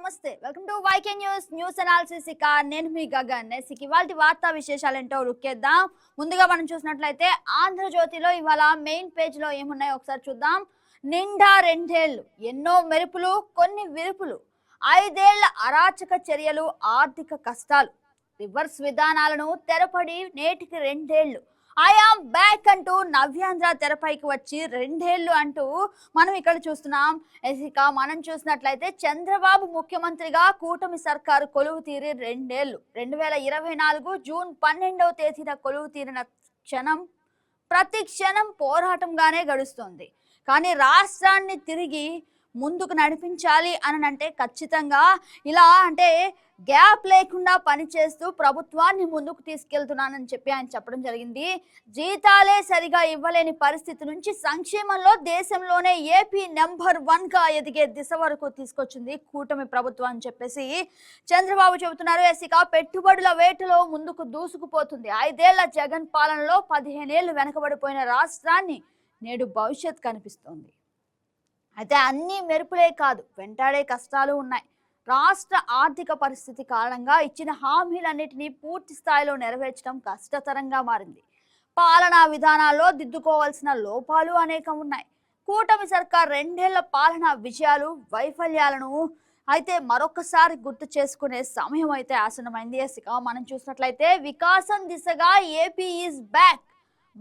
నమస్తే welcome to YK news analysis ఇక నేను మీ గగన్ ఇవాళ వార్తా విశేషాలు ఏంటో రుక్కేద్దాం. ముందుగా మనం చూసినట్లయితే ఆంధ్రజ్యోతిలో ఇవాళ మెయిన్ పేజ్ లో ఏమున్నాయో ఒకసారి చూద్దాం. నిండా రెండేళ్లు ఎన్నో మెరుపులు కొన్ని విరుపులు, 5 ఏళ్ల అరాచక చర్యలు ఆర్థిక కష్టాలు, రివర్స్ విధానాలను తెరపడి నేటికి 2 ఏళ్లు, ఐఆమ్ బ్యాక్ అంటూ నవ్యాంధ్ర తెరపైకి వచ్చి 2 ఏళ్లు అంటూ మనం ఇక్కడ చూస్తున్నాం. ఇక మనం చూసినట్లయితే చంద్రబాబు ముఖ్యమంత్రిగా కూటమి సర్కారు కొలువు తీరి 2 ఏళ్లు. 2024 జూన్ 12వ తేదీన కొలువు తీరిన క్షణం ప్రతి క్షణం పోరాటంగానే గడుస్తుంది. కానీ రాష్ట్రాన్ని తిరిగి ముందుకు నడిపించాలి అని అంటే ఖచ్చితంగా ఇలా అంటే గ్యాప్ లేకుండా పనిచేస్తూ ప్రభుత్వాన్ని ముందుకు తీసుకెళ్తున్నానని చెప్పి ఆయన చెప్పడం జరిగింది. జీతాలే సరిగా ఇవ్వలేని పరిస్థితి నుంచి సంక్షేమంలో దేశంలోనే ఏపీ నెంబర్ 1గా ఎదిగే దిశ వరకు తీసుకొచ్చింది కూటమి ప్రభుత్వం అని చెప్పేసి చంద్రబాబు చెబుతున్నారు. ఇక పెట్టుబడుల వేటలో ముందుకు దూసుకుపోతుంది. 5 ఏళ్ల జగన్ పాలనలో 15 ఏళ్లు వెనకబడిపోయిన రాష్ట్రాన్ని నేడు భవిష్యత్ కనిపిస్తోంది. అయితే అన్ని మెరుపులే కాదు, వెంటాడే కష్టాలు ఉన్నాయి. రాష్ట్ర ఆర్థిక పరిస్థితి కారణంగా ఇచ్చిన హామీలన్నిటినీ పూర్తి స్థాయిలో నెరవేర్చడం కష్టతరంగా మారింది. పాలనా విధానాల్లో దిద్దుకోవాల్సిన లోపాలు అనేకం ఉన్నాయి. కూటమి సర్కార్ 2 ఏళ్ల పాలనా విజయాలు వైఫల్యాలను అయితే మరొకసారి గుర్తు చేసుకునే సమయం అయితే ఆసన్నమైంది. ఇక మనం చూసినట్లయితే వికాసం దిశగా ఏపీ ఈజ్ బ్యాక్.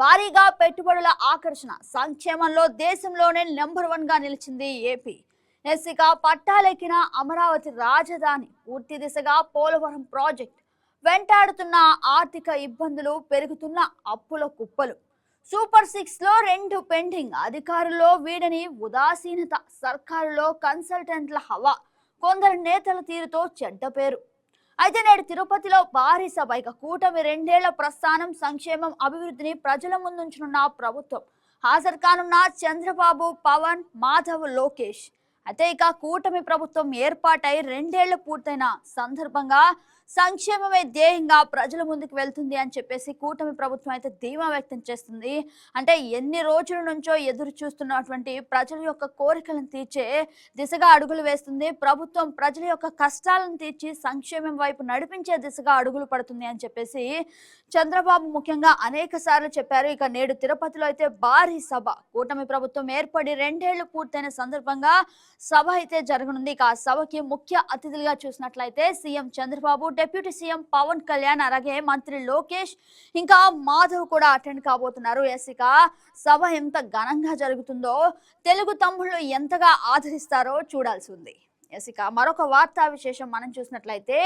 భారీగా పెట్టుబడుల ఆకర్షణ, సంక్షేమంలో దేశంలోనే నెంబర్ 1గా నిలిచింది ఏపీ. ఇక పట్టాలెక్కిన అమరావతి రాజధాని, పూర్తి దిశగా పోలవరం ప్రాజెక్ట్, వెంటాడుతున్న ఆర్థిక ఇబ్బందులు, పెరుగుతున్న అప్పుల కుప్పలు, సూపర్ 6లో 2 పెండింగ్, అధికారుల్లో వీడని ఉదాసీనత, సర్కారులో కన్సల్టెంట్ల హవా, కొందరు నేతల తీరుతో చెడ్డ పేరు. అయితే నేడు తిరుపతిలో భారీ సభ. ఇక కూటమి 2 ఏళ్ల ప్రస్థానం, సంక్షేమం, అభివృద్ధిని ప్రజల ముందుంచనున్న ప్రభుత్వం. హాజరు కానున్న చంద్రబాబు, పవన్, మాధవ్, లోకేష్. అయితే ఇక కూటమి ప్రభుత్వం ఏర్పాటై 2 ఏళ్లు పూర్తయిన సందర్భంగా సంక్షేమమే ధ్యేయంగా ప్రజల ముందుకు వెళ్తుంది అని చెప్పేసి కూటమి ప్రభుత్వం అయితే ధీమా వ్యక్తం చేస్తుంది. అంటే ఎన్ని రోజుల నుంచో ఎదురు చూస్తున్నటువంటి ప్రజల యొక్క కోరికలను తీర్చే దిశగా అడుగులు వేస్తుంది ప్రభుత్వం. ప్రజల యొక్క కష్టాలను తీర్చి సంక్షేమం వైపు నడిపించే దిశగా అడుగులు పడుతుంది అని చెప్పేసి చంద్రబాబు ముఖ్యంగా అనేక సార్లు చెప్పారు. ఇక నేడు తిరుపతిలో అయితే భారీ సభ. కూటమి ప్రభుత్వం ఏర్పడి 2 ఏళ్లు పూర్తయిన సందర్భంగా సభ అయితే జరగనుంది. ఇక ఆ సభకి ముఖ్య అతిథులుగా చూసినట్లయితే CM Chandrababu, deputy CM Pawan Kalyan, అలాగే మంత్రి లోకేష్, ఇంకా మాధవ్ కూడా అటెండ్ కాబోతున్నారు. ఇక సభ ఎంత ఘనంగా జరుగుతుందో, తెలుగు తమ్ముళ్ళు ఎంతగా ఆదరిస్తారో చూడాల్సి ఉంది. ఇక మరొక వార్తా విశేషం మనం చూసినట్లయితే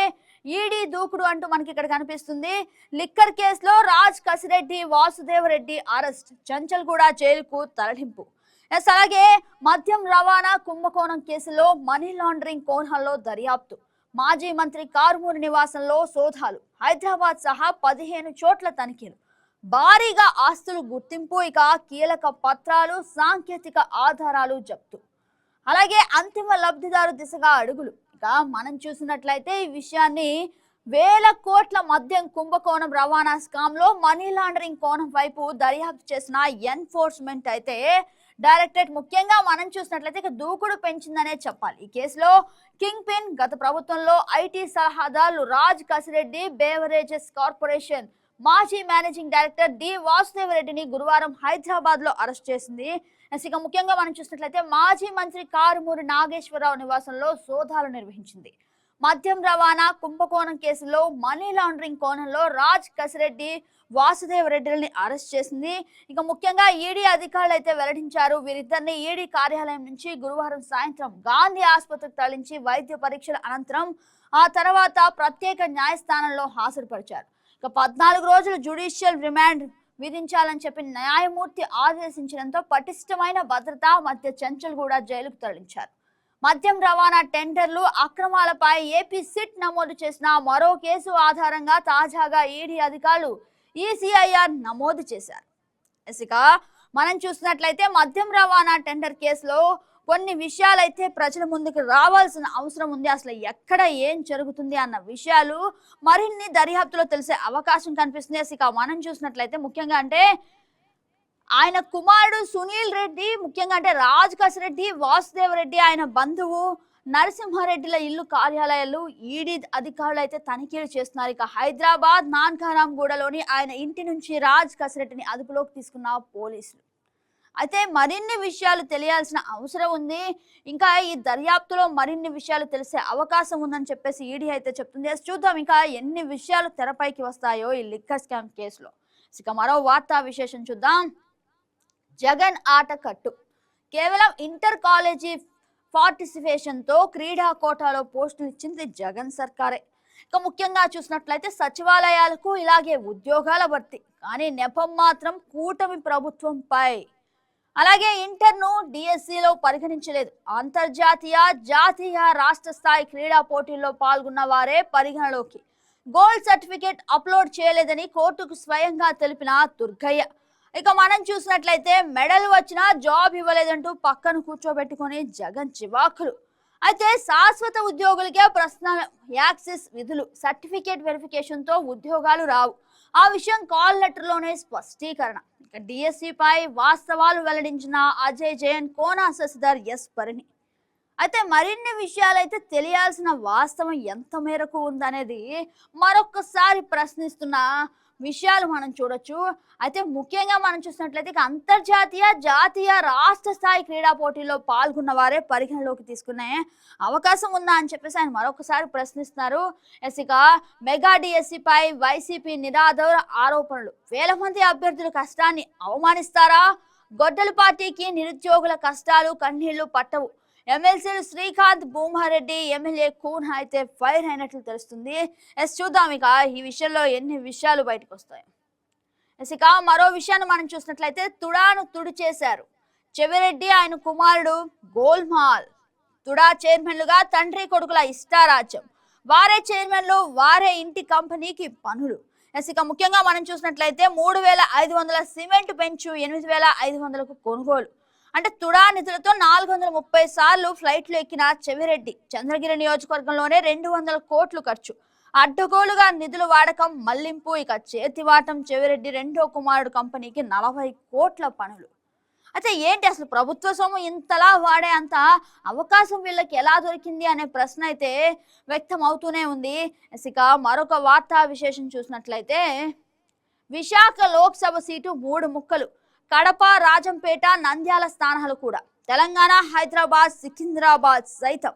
ఈడీ దూకుడు అంటూ మనకి ఇక్కడ కనిపిస్తుంది. లిక్కర్ కేసులో రాజ్ కసిరెడ్డి, వాసుదేవరెడ్డి అరెస్ట్, చంచల్గూడ జైలుకు తరలింపు. అలాగే మద్యం రవాణా కుంభకోణం కేసులో మనీ లాండరింగ్ కోణంలో దర్యాప్తు, మాజీ మంత్రి కారుమూరి నివాసంలో సోదాలు, హైదరాబాద్ సహా 15 చోట్ల తనిఖీలు, భారీగా ఆస్తులు గుర్తింపు, ఇక కీలక పత్రాలు, సాంకేతిక ఆధారాలు జప్తు, అలాగే అంతిమ లబ్ధిదారు దిశగా అడుగులు. ఇక మనం చూసినట్లయితే ఈ విషయాన్ని వేల కోట్ల మద్యం కుంభకోణం రవాణా స్కామ్ లో మనీ లాండరింగ్ కోణం వైపు దర్యాప్తు చేసిన ఎన్ఫోర్స్మెంట్ అయితే డైరెక్టరేట్ ముఖ్యంగా మనం చూసినట్లయితే దూకుడు పెంచిందనే చెప్పాలి. ఈ కేసులో కింగ్ పిన్ గత ప్రభుత్వంలో ఐటీ సలహాదారు రాజ్ కసిరెడ్డి, బేవరేజెస్ కార్పొరేషన్ మాజీ మేనేజింగ్ డైరెక్టర్ డి వాసుదేవరెడ్డిని గురువారం హైదరాబాద్ లో అరెస్ట్ చేసింది. ఇక ముఖ్యంగా మనం చూసినట్లయితే మాజీ మంత్రి కారుమూరి నాగేశ్వరరావు నివాసంలో సోదాలు నిర్వహించింది. మద్యం రవాణా కుంభకోణం కేసులో మనీ లాండరింగ్ కోణంలో రాజ్ కసిరెడ్డి, వాసుదేవరెడ్డిని అరెస్ట్ చేసింది. ఇక ముఖ్యంగా ఈడీ అధికారులు అయితే వెల్లడించారు. వీరిద్దరిని ఈడీ కార్యాలయం నుంచి గురువారం సాయంత్రం గాంధీ ఆసుపత్రికి తరలించి వైద్య పరీక్షల అనంతరం ఆ తర్వాత ప్రత్యేక న్యాయస్థానంలో హాజరుపరిచారు. ఇక 14 రోజులు జ్యుడిషియల్ రిమాండ్ విధించాలని చెప్పి న్యాయమూర్తి ఆదేశించడంతో పటిష్టమైన భద్రత మధ్య చంచల్గూడ జైలుకు తరలించారు. మద్యం రవాణా టెండర్లు అక్రమాలపై ఏపీ సిట్ నమోదు చేసిన మరో కేసు ఆధారంగా తాజాగా ఈడీ అధికారులు ఈసీఐఆర్ నమోదు చేశారు. ఇక మనం చూసినట్లయితే మద్యం రవాణా టెండర్ కేసులో కొన్ని విషయాలైతే ప్రజల ముందుకు రావాల్సిన అవసరం ఉంది. అసలు ఎక్కడ ఏం జరుగుతుంది అన్న విషయాలు మరిన్ని దర్యాప్తులో తెలిసే అవకాశం కనిపిస్తుంది. ఇక మనం చూసినట్లయితే ముఖ్యంగా అంటే ఆయన కుమారుడు సునీల్ రెడ్డి, ముఖ్యంగా అంటే రాజ్ కసిరెడ్డి, వాసుదేవ్ రెడ్డి ఆయన బంధువు నరసింహారెడ్డిల ఇల్లు కార్యాలయాలు ఈడీ అధికారులు అయితే తనిఖీలు చేస్తున్నారు. ఇక హైదరాబాద్ నాన్కారాంగూడలోని ఆయన ఇంటి నుంచి రాజ్ కసిరెడ్డిని అదుపులోకి తీసుకున్న పోలీసులు. అయితే మరిన్ని విషయాలు తెలియాల్సిన అవసరం ఉంది. ఇంకా ఈ దర్యాప్తులో మరిన్ని విషయాలు తెలిసే అవకాశం ఉందని చెప్పేసి ఈడీ అయితే చెప్తుంది. చూద్దాం ఇంకా ఎన్ని విషయాలు తెరపైకి వస్తాయో ఈ లిక్కర్ స్కామ్ కేసులో. ఇక మరో వార్తా విశేషం చూద్దాం. జగన్ ఆట కట్టు. కేవలం ఇంటర్ కాలేజీ పార్టిసిపేషన్ తో క్రీడా కోటాలో పోస్టులు ఇచ్చింది జగన్ సర్కారే. ఇక ముఖ్యంగా చూసినట్లయితే సచివాలయాలకు ఇలాగే ఉద్యోగాల భర్తీ, కానీ నెపం మాత్రం కూటమి ప్రభుత్వంపై. అలాగే ఇంటర్ను డిఎస్సిలో పరిగణించలేదు. అంతర్జాతీయ, జాతీయ, రాష్ట్ర స్థాయి క్రీడా పోటీల్లో పాల్గొన్న వారే పరిగణలోకి. గోల్డ్ సర్టిఫికేట్ అప్లోడ్ చేయలేదని కోర్టుకు స్వయంగా తెలిపిన దుర్గయ్య. ఇక మనం చూసినట్లయితే మెడల్ వచ్చినా జాబ్ ఇవ్వలేదంటూ పక్కన కూర్చోబెట్టుకొని జగన్ చివాకులు. అయితే శాశ్వత ఉద్యోగులకే ప్రశ్న యాక్సెస్ విధులు, సర్టిఫికేట్ వెరిఫికేషన్ తో ఉద్యోగాలు రావు. ఆ విషయం కాల్ లెటర్ లోనే స్పష్టీకరణ. ఇక డిఎస్సి పై వాస్తవాలు వెల్లడించిన అజయ్ జైన్, కోనా శశిధర్, ఎస్ పరిణి. అయితే మరిన్ని విషయాలైతే తెలియాల్సిన వాస్తవం ఎంత మేరకు ఉందనేది మరొకసారి ప్రశ్నిస్తున్న విషయాలు మనం చూడొచ్చు. అయితే ముఖ్యంగా మనం చూసినట్లయితే అంతర్జాతీయ, జాతీయ, రాష్ట్ర స్థాయి క్రీడా పోటీల్లో పాల్గొన్న వారే పరిగణలోకి తీసుకునే అవకాశం ఉందా అని చెప్పేసి ఆయన మరొకసారి ప్రశ్నిస్తున్నారు. ఇక మెగా డిఎస్సి పై వైసీపీ నిరాధార ఆరోపణలు. వేల మంది అభ్యర్థుల కష్టాన్ని అవమానిస్తారా? గొడ్డలి పార్టీకి నిరుద్యోగుల కష్టాలు కన్నీళ్లు పట్టవు. ఎమ్మెల్సీలు శ్రీకాంత్, భూమారెడ్డి, ఎమ్మెల్యే కూన్ అయితే ఫైర్ అయినట్లు తెలుస్తుంది. చూద్దాం ఇక ఈ విషయంలో ఎన్ని విషయాలు బయటకు వస్తాయి. ఇక మరో విషయాన్ని మనం చూసినట్లయితే తుడాను తుడి చేశారు చెవిరెడ్డి, ఆయన కుమారుడు గోల్మాల్. తుడా చైర్మన్లుగా తండ్రి కొడుకుల ఇష్టారాజ్యం. వారే చైర్మన్లు, వారే ఇంటి కంపెనీకి పనులు. ఇక ముఖ్యంగా మనం చూసినట్లయితే 3,500 సిమెంట్ బెంచు, 8,500కు కొనుగోలు. అంటే తుడా నిధులతో 430 సార్లు ఫ్లైట్లు ఎక్కిన చెవిరెడ్డి. చంద్రగిరి నియోజకవర్గంలోనే 200 కోట్లు ఖర్చు. అడ్డగోలుగా నిధుల వాడకం, మళ్లింపు. ఇక చేతివాటం చెవిరెడ్డి రెండో కుమారుడు కంపెనీకి 40 కోట్ల పనులు. అయితే ఏంటి అసలు ప్రభుత్వ సొమ్ము ఇంతలా వాడే అంత అవకాశం వీళ్ళకి ఎలా దొరికింది అనే ప్రశ్న అయితే వ్యక్తం అవుతూనే ఉంది. ఇక మరొక వార్తా విశేషం చూసినట్లయితే విశాఖ లోక్సభ సీటు 3 ముక్కలు. కడప, రాజంపేట, నంద్యాల స్థానాలు కూడా. తెలంగాణ, హైదరాబాద్, సికింద్రాబాద్ సైతం.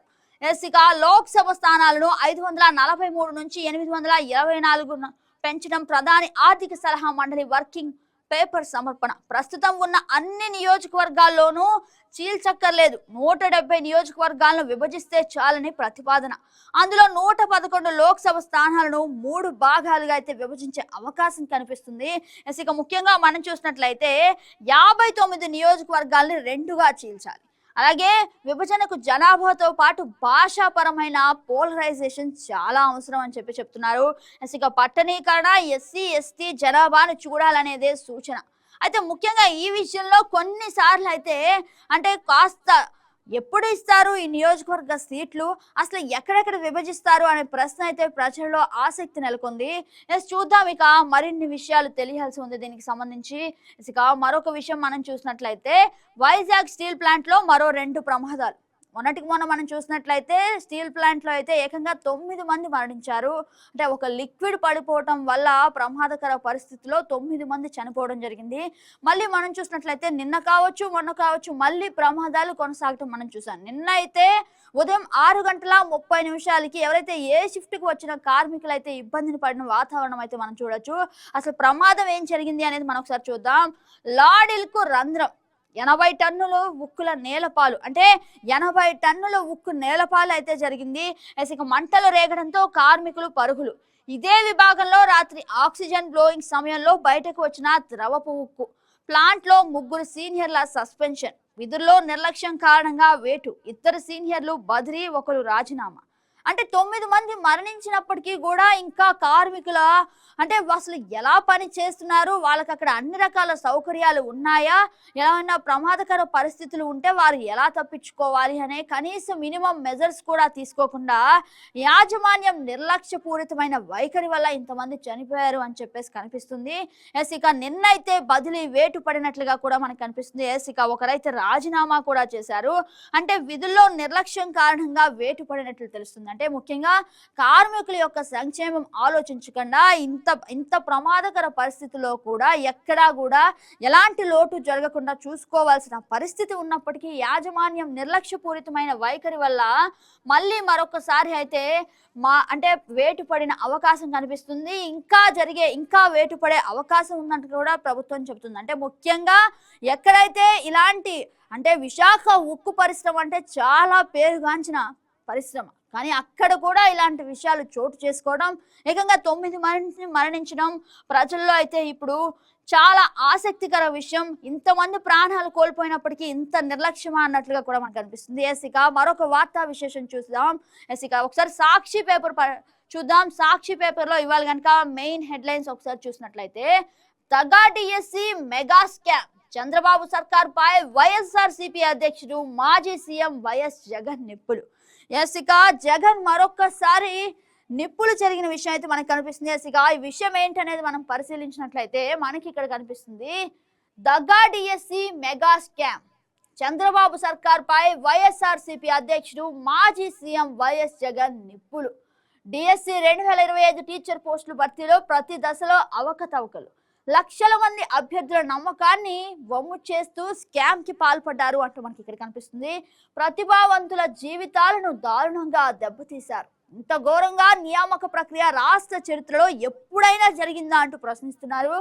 ఇక లోక్సభ స్థానాలను 543 నుంచి 824 పెంచడం ప్రధాని ఆర్థిక సలహా మండలి వర్కింగ్ పేపర్ సమర్పణ. ప్రస్తుతం ఉన్న అన్ని నియోజకవర్గాల్లోనూ చీల్చక్కర్లేదు, 170 నియోజకవర్గాలను విభజిస్తే చాలని ప్రతిపాదన. అందులో 111 లోక్సభ స్థానాలను 3 భాగాలుగా అయితే విభజించే అవకాశం కనిపిస్తుంది. ఇక ముఖ్యంగా మనం చూసినట్లయితే 59 నియోజకవర్గాల్ని 2గా చీల్చాలి. అలాగే విభజనకు జనాభాతో పాటు భాషాపరమైన పోలరైజేషన్ చాలా అవసరం అని చెప్తున్నారు. ఇక పట్టణీకరణ, ఎస్సీ ఎస్టీ జనాభాను చూడాలనేదే సూచన. అయితే ముఖ్యంగా ఈ విషయంలో కొన్నిసార్లు అయితే అంటే కాస్త ఎప్పుడు ఇస్తారు ఈ నియోజకవర్గ సీట్లు, అసలు ఎక్కడెక్కడ విభజిస్తారు అనే ప్రశ్న అయితే ప్రజల్లో ఆసక్తి నెలకొంది. చూద్దాం ఇక మరిన్ని విషయాలు తెలియాల్సి ఉంది దీనికి సంబంధించి. ఇక మరొక విషయం మనం చూసినట్లయితే వైజాగ్ స్టీల్ ప్లాంట్ లో మరో 2 ప్రమాదాలు. మొన్నటికి మొన్న మనం చూసినట్లయితే స్టీల్ ప్లాంట్ లో అయితే ఏకంగా 9 మంది మరణించారు. అంటే ఒక లిక్విడ్ పడిపోవటం వల్ల ప్రమాదకర పరిస్థితిలో 9 మంది చనిపోవడం జరిగింది. మళ్ళీ మనం చూసినట్లయితే నిన్న కావచ్చు, మొన్న కావచ్చు, మళ్ళీ ప్రమాదాలు కొనసాగటం మనం చూసాం. నిన్న అయితే ఉదయం 6:30 ఎవరైతే ఏ షిఫ్ట్ కు వచ్చిన కార్మికులు అయితే ఇబ్బందిని పడిన వాతావరణం అయితే మనం చూడొచ్చు. అసలు ప్రమాదం ఏం జరిగింది అనేది మనం ఒకసారి చూద్దాం. లాడిల్ కు రంధ్రం, 80 టన్నులు ఉక్కుల నేలపాలు. అంటే 80 టన్నుల ఉక్కు నేలపాలు అయితే జరిగింది. ఇక మంటలు రేగడంతో కార్మికులు పరుగులు. ఇదే విభాగంలో రాత్రి ఆక్సిజన్ బ్లోయింగ్ సమయంలో బయటకు వచ్చిన ద్రవపు ఉక్కు. ప్లాంట్ లో 3 సీనియర్ల సస్పెన్షన్. విధుల్లో నిర్లక్ష్యం కారణంగా వేటు. 2 సీనియర్లు బదిలీ, 1 రాజీనామా. అంటే 9 మంది మరణించినప్పటికీ కూడా ఇంకా కార్మికుల అంటే అసలు ఎలా పని చేస్తున్నారు, వాళ్ళకి అక్కడ అన్ని రకాల సౌకర్యాలు ఉన్నాయా, ఏమైనా ప్రమాదకర పరిస్థితులు ఉంటే వారు ఎలా తప్పించుకోవాలి అనే కనీస మినిమం మెజర్స్ కూడా తీసుకోకుండా యాజమాన్యం నిర్లక్ష్యపూరితమైన వైఖరి వల్ల ఇంతమంది చనిపోయారు అని చెప్పేసి కనిపిస్తుంది. ఇక నిన్నైతే బదిలీ వేటు పడినట్లుగా కూడా మనకు కనిపిస్తుంది. ఇక ఒకరైతే రాజీనామా కూడా చేశారు. అంటే విధుల్లో నిర్లక్ష్యం కారణంగా వేటు పడినట్లు తెలుస్తుంది. అంటే ముఖ్యంగా కార్మికుల యొక్క సంక్షేమం ఆలోచించకుండా ఇంత ప్రమాదకర పరిస్థితుల్లో కూడా ఎక్కడా కూడా ఎలాంటి లోటు జరగకుండా చూసుకోవాల్సిన పరిస్థితి ఉన్నప్పటికీ యాజమాన్యం నిర్లక్ష్యపూరితమైన వైఖరి వల్ల మళ్ళీ మరొకసారి అయితే అంటే వేటు పడిన అవకాశం కనిపిస్తుంది. ఇంకా వేటు పడే అవకాశం ఉన్నట్టు కూడా ప్రభుత్వం చెబుతుంది. అంటే ముఖ్యంగా ఎక్కడైతే ఇలాంటి అంటే విశాఖ ఉక్కు పరిశ్రమ అంటే చాలా పేరుగాంచిన పరిశ్రమ, కానీ అక్కడ కూడా ఇలాంటి విషయాలు చోటు చేసుకోవడం, ఏకంగా 9 మంది మరణించడం ప్రజల్లో అయితే ఇప్పుడు చాలా ఆసక్తికర విషయం. ఇంతమంది ప్రాణాలు కోల్పోయినప్పటికీ ఇంత నిర్లక్ష్యమా అన్నట్లుగా కూడా మనకు అనిపిస్తుంది. ఇక మరొక వార్తా విశేషం చూద్దాం. ఇక ఒకసారి సాక్షి పేపర్ చూద్దాం. సాక్షి పేపర్ లో ఇవాళ కనుక మెయిన్ హెడ్లైన్స్ ఒకసారి చూసినట్లయితే, తగా డిఎస్సి మెగా స్కామ్, చంద్రబాబు సర్కార్ పై వైఎస్ఆర్సీపీ అధ్యక్షుడు మాజీ సీఎం వైఎస్ జగన్ నిప్పులు. ఇక జగన్ మరొక్కసారి నిప్పులు జరిగిన విషయం అయితే మనకు కనిపిస్తుంది. ఇక ఈ విషయం ఏంటనేది మనం పరిశీలించినట్లయితే మనకి ఇక్కడ కనిపిస్తుంది, దగా డిఎస్సి మెగా స్కామ్, చంద్రబాబు సర్కార్ పై వైఎస్ఆర్సీపీ అధ్యక్షుడు మాజీ సీఎం వైఎస్ జగన్ నిప్పులు. డిఎస్సి 2025 టీచర్ పోస్టుల భర్తీలో ప్రతి దశలో అవకతవకలు, లక్షల మంది అభ్యర్థుల నమ్మకాన్ని వమ్ము చేస్తూ స్కామ్ కి పాల్పడ్డారు అంటూ మనకి ఇక్కడ కనిపిస్తుంది. ప్రతిభావంతుల జీవితాలను దారుణంగా దెబ్బతీశారు. ఇంత ఘోరంగా నియామక ప్రక్రియ రాష్ట్ర చరిత్రలో ఎప్పుడైనా జరిగిందా అంటూ ప్రశ్నిస్తున్నారు.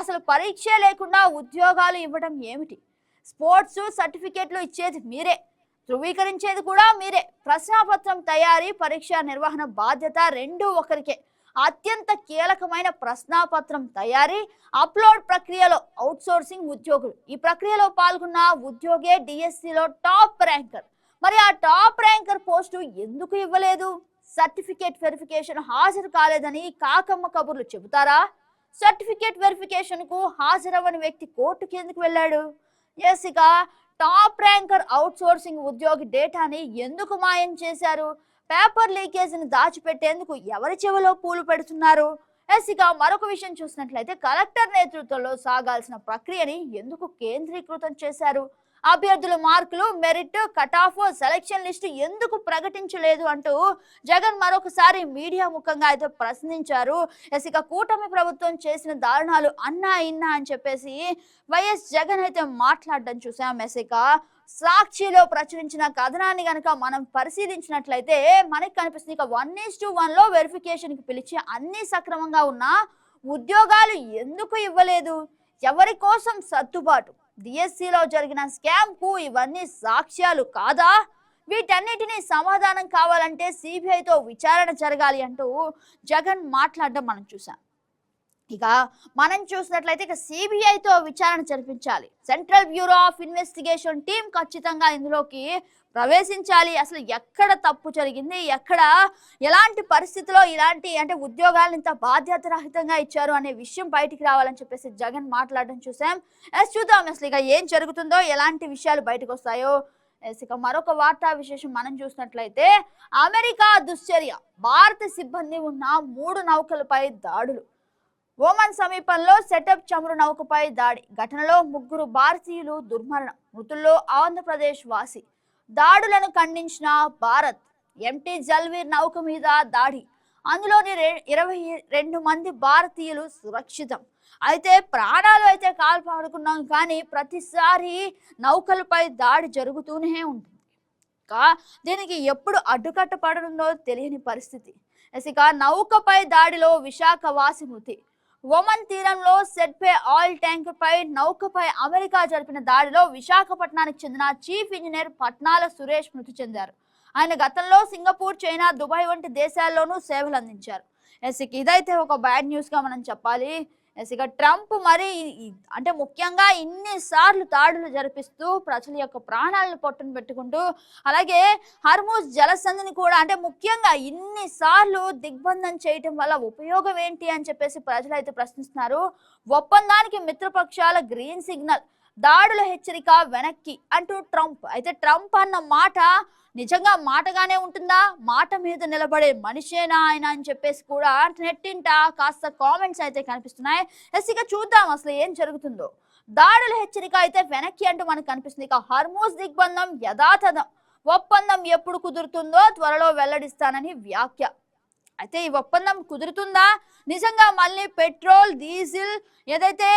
అసలు పరీక్ష లేకుండా ఉద్యోగాలు ఇవ్వడం ఏమిటి? స్పోర్ట్స్ సర్టిఫికేట్లు ఇచ్చేది మీరే, ధృవీకరించేది కూడా మీరే. ప్రశ్నాపత్రం తయారీ, పరీక్ష నిర్వహణ బాధ్యత రెండూ ఒకరికే. అత్యంత కీలకమైన ప్రశ్నాపత్రం తయారీ, అప్లోడ్ ప్రక్రియలో అవుట్సోర్సింగ్ ఉద్యోగులు. ఈ ప్రక్రియలో పాల్గొన్న ఉద్యోగే డిఎస్సిలో టాప్ ర్యాంకర్. మరి ఆ టాప్ ర్యాంకర్ పోస్టు ఎందుకు ఇవ్వలేదు? సర్టిఫికేట్ వెరిఫికేషన్ హాజరు కాలేదని కాకమ్మ కబుర్లు చెబుతారా? సర్టిఫికేట్ వెరిఫికేషన్ కు హాజరవని వ్యక్తి కోర్టుకి ఎందుకు వెళ్ళాడు? ఇక టాప్ ర్యాంకర్ అవుట్సోర్సింగ్ ఉద్యోగి డేటాని ఎందుకు మాయం చేశారు? పేపర్ లీకేజీని దాచిపెట్టేందుకు ఎవరి చెవిలో పూలు పెడుతున్నారు? ఇక మరొక విషయం చూసినట్లయితే, కలెక్టర్ నేతృత్వంలో సాగాల్సిన ప్రక్రియని ఎందుకు కేంద్రీకృతం చేశారు? అభ్యర్థుల మార్కులు, merit, cut off, selection list ఎందుకు ప్రకటించలేదు అంటూ జగన్ మరొకసారి మీడియా ముఖంగా అయితే ప్రశ్నించారు. ఇక కూటమి ప్రభుత్వం చేసిన దారుణాలు అన్నా ఇన్నా అని చెప్పేసి వైఎస్ జగన్ అయితే మాట్లాడడం చూసాం. ఇక సాక్షిలో ప్రచురించిన కథనాన్ని కనుక మనం పరిశీలించినట్లయితే మనకి కనిపిస్తుంది, ఇక 1:1 లో వెరిఫికేషన్ కి పిలిచి అన్ని సక్రమంగా ఉన్న ఉద్యోగాలు ఎందుకు ఇవ్వలేదు? ఎవరి కోసం సర్దుబాటు? డిఎస్సిలో జరిగిన స్కామ్ కు ఇవన్నీ సాక్ష్యాలు కాదా? వీటన్నిటినీ సమాధానం కావాలంటే సిబిఐతో విచారణ జరగాలి అంటూ జగన్ మాట్లాడడం మనం చూసాం. ఇక మనం చూసినట్లయితే ఇక సిబిఐతో విచారణ జరిపించాలి. Central bureau of investigation team ఖచ్చితంగా ఇందులోకి ప్రవేశించాలి. అసలు ఎక్కడ తప్పు జరిగింది, ఎక్కడ ఎలాంటి పరిస్థితిలో ఇలాంటి అంటే ఉద్యోగాలను ఇంత బాధ్యత రహితంగా ఇచ్చారు అనే విషయం బయటికి రావాలని చెప్పేసి జగన్ మాట్లాడడం చూసాం. చూద్దాం అసలు ఇక ఏం జరుగుతుందో, ఎలాంటి విషయాలు బయటకు వస్తాయో. ఇక మరొక వార్తా విశేషం మనం చూసినట్లయితే, అమెరికా దుశ్చర్య, భారత సిబ్బంది ఉన్న 3 నౌకలపై దాడులు. ఓమన్ సమీపంలో సెటప్ చమురు నౌకపై దాడి ఘటనలో 3 భారతీయులు దుర్మరణం, మృతుల్లో ఆంధ్రప్రదేశ్ వాసి. దాడులను ఖండించిన భారత్, ఎంటీ జల్వీర్ నౌక మీద దాడి, అందులోని 22 మంది భారతీయులు సురక్షితం. అయితే ప్రాణాలు అయితే కాల్పాడుకున్నాం, కానీ ప్రతిసారి నౌకలపై దాడి జరుగుతూనే ఉంటుంది. దీనికి ఎప్పుడు అడ్డుకట్ట పడనుందో తెలియని పరిస్థితి. ఇక నౌకపై దాడిలో విశాఖ వాసి మృతి. ఒమన్ తీరంలో సెట్పే ఆయిల్ ట్యాంకర్ పై నౌకపై అమెరికా జరిపిన దాడిలో విశాఖపట్నానికి చెందిన చీఫ్ ఇంజనీర్ పట్నాల సురేష్ మృతి చెందారు. ఆయన గతంలో సింగపూర్, చైనా, దుబాయ్ వంటి దేశాల్లోనూ సేవలు అందించారు. ఇదైతే ఒక బ్యాడ్ న్యూస్ గా మనం చెప్పాలి. ఇక ట్రంప్ మరి అంటే ముఖ్యంగా ఇన్నిసార్లు దాడులు జరిపిస్తూ ప్రజల యొక్క ప్రాణాలను పొట్టును పెట్టుకుంటూ అలాగే హర్మూజ్ జలసంధిని కూడా అంటే ముఖ్యంగా ఇన్నిసార్లు దిగ్బంధం చేయటం వల్ల ఉపయోగం ఏంటి అని చెప్పేసి ప్రజలు అయితే ప్రశ్నిస్తున్నారు. ఒప్పందానికి మిత్రపక్షాల గ్రీన్ సిగ్నల్, దాడుల హెచ్చరిక వెనక్కి అంటూ ట్రంప్. అయితే ట్రంప్ అన్న మాట నిజంగా మాటగానే ఉంటుందా, మాట మీద నిలబడే మనిషేనా ఆయన అని చెప్పేసి కూడా నెట్టింట కాస్త కామెంట్స్ అయితే కనిపిస్తున్నాయి. ఇక చూద్దాం అసలు ఏం జరుగుతుందో. దాడుల హెచ్చరిక అయితే వెనక్కి అంటూ మనకు కనిపిస్తుంది. ఇక హర్మూజ్ దిగ్బంధం యథాతథం, ఒప్పందం ఎప్పుడు కుదురుతుందో త్వరలో వెల్లడిస్తానని వ్యాఖ్య. అయితే ఈ ఒప్పందం కుదురుతుందా, నిజంగా మళ్ళీ పెట్రోల్ డీజిల్ ఏదైతే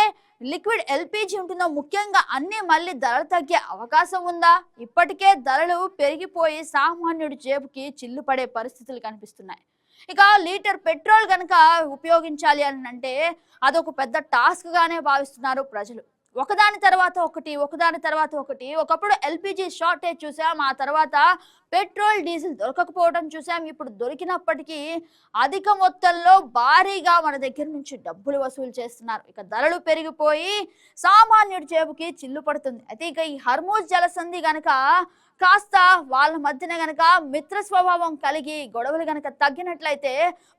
లిక్విడ్ ఎల్పిజి ఉంటుందో ముఖ్యంగా అన్ని మళ్ళీ ధరలు తగ్గే అవకాశం ఉందా? ఇప్పటికే ధరలు పెరిగిపోయి సామాన్యుడి జేబుకి చిల్లు పడే పరిస్థితులు కనిపిస్తున్నాయి. ఇక లీటర్ పెట్రోల్ కనుక ఉపయోగించాలి అని అంటే అదొక పెద్ద టాస్క్ గానే భావిస్తున్నారు ప్రజలు. ఒకదాని తర్వాత ఒకటి. ఒకప్పుడు ఎల్పిజి షార్టేజ్ చూసాం, ఆ తర్వాత పెట్రోల్ డీజిల్ దొరకకపోవడం చూసాం. ఇప్పుడు దొరికినప్పటికీ అధిక మొత్తంలో భారీగా మన దగ్గర నుంచి డబ్బులు వసూలు చేస్తున్నారు. ఇక ధరలు పెరిగిపోయి సామాన్యుడి జేబుకి చిల్లు పడుతుంది. అయితే ఇక ఈ హర్మూజ్ జలసంధి గనక కాస్త వాళ్ళ మధ్యన గనక మిత్ర స్వభావం కలిగి గొడవలు గనక తగ్గినట్లయితే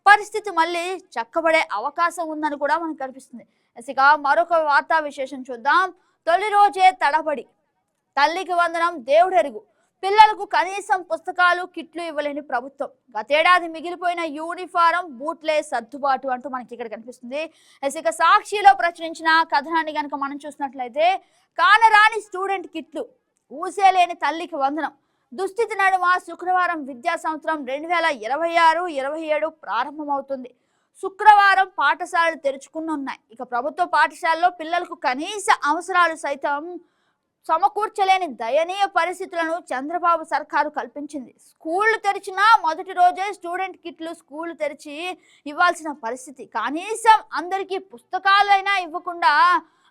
పరిస్థితి మళ్ళీ చక్కబడే అవకాశం ఉందని కూడా మనకు కనిపిస్తుంది. ఇక మరొక వార్తా విశేషం చూద్దాం. తొలి రోజే తడబడి, తల్లికి వందనం దేవుడెరుగు, పిల్లలకు కనీసం పుస్తకాలు కిట్లు ఇవ్వలేని ప్రభుత్వం, గతేడాది మిగిలిపోయిన యూనిఫారం బూట్లే సర్దుబాటు అంటూ మనకి ఇక్కడ కనిపిస్తుంది. ఇక సాక్షిలో ప్రచురించిన కథనాన్ని కనుక మనం చూసినట్లయితే కానరాని స్టూడెంట్ కిట్లు, ఊసేలేని తల్లికి వందనం, దుస్థితి నడుమ శుక్రవారం విద్యా సంవత్సరం 2026-27 ప్రారంభమవుతుంది. శుక్రవారం పాఠశాలలు తెరుచుకున్నాయి. ఇక ప్రభుత్వ పాఠశాలలో పిల్లలకు కనీస అవసరాలు సైతం సమకూర్చలేని దయనీయ పరిస్థితులను చంద్రబాబు సర్కారు కల్పించింది. స్కూళ్లు తెరిచిన మొదటి రోజే స్టూడెంట్ కిట్లు స్కూళ్లు తెరిచి ఇవ్వాల్సిన పరిస్థితి, కనీసం అందరికీ పుస్తకాలైనా ఇవ్వకుండా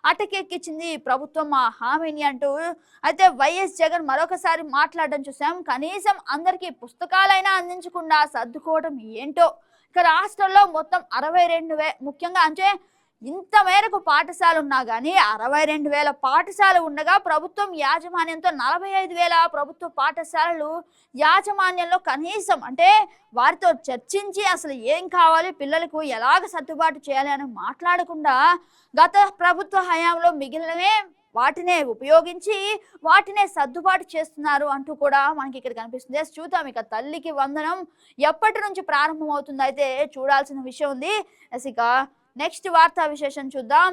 అటకెక్కించింది ప్రభుత్వం ఆ హామీని అంటూ అయితే వైఎస్ జగన్ మరొకసారి మాట్లాడడం చూసాం. కనీసం అందరికీ పుస్తకాలైనా అందించకుండా సర్దుకోవడం ఏంటో. ఇక రాష్ట్రంలో మొత్తం 62,000 ముఖ్యంగా అంటే ఇంత మేరకు పాఠశాలలు ఉన్నా కానీ 62,000 పాఠశాలలు ఉండగా ప్రభుత్వం యాజమాన్యంతో 45,000 ప్రభుత్వ పాఠశాలలు యాజమాన్యంలో కనీసం అంటే వారితో చర్చించి అసలు ఏం కావాలి, పిల్లలకు ఎలాగ సర్దుబాటు చేయాలి అని మాట్లాడకుండా గత ప్రభుత్వ హయాంలో మిగిలినవే వాటినే ఉపయోగించి వాటినే సర్దుబాటు చేస్తున్నారు అంటూ కూడా మనకి ఇక్కడ కనిపిస్తుంది. చూద్దాం ఇక తల్లికి వందనం ఎప్పటి నుంచి ప్రారంభం అవుతుందో అయితే చూడాల్సిన విషయం ఉంది. ఇక నెక్స్ట్ వార్తా విశేషం చూద్దాం.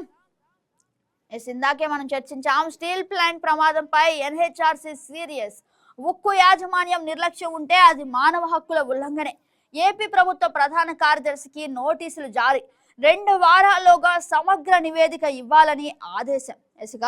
ఇందాకే మనం చర్చించాం స్టీల్ ప్లాంట్ ప్రమాదంపై ఎన్హెచ్ఆర్సీ సీరియస్, ఉక్కు యాజమాన్యం నిర్లక్ష్యం ఉంటే అది మానవ హక్కుల ఉల్లంఘనే, ఏపీ ప్రభుత్వ ప్రధాన కార్యదర్శికి నోటీసులు జారీ, 2 వారాల్లోగా సమగ్ర నివేదిక ఇవ్వాలని ఆదేశం. ఇక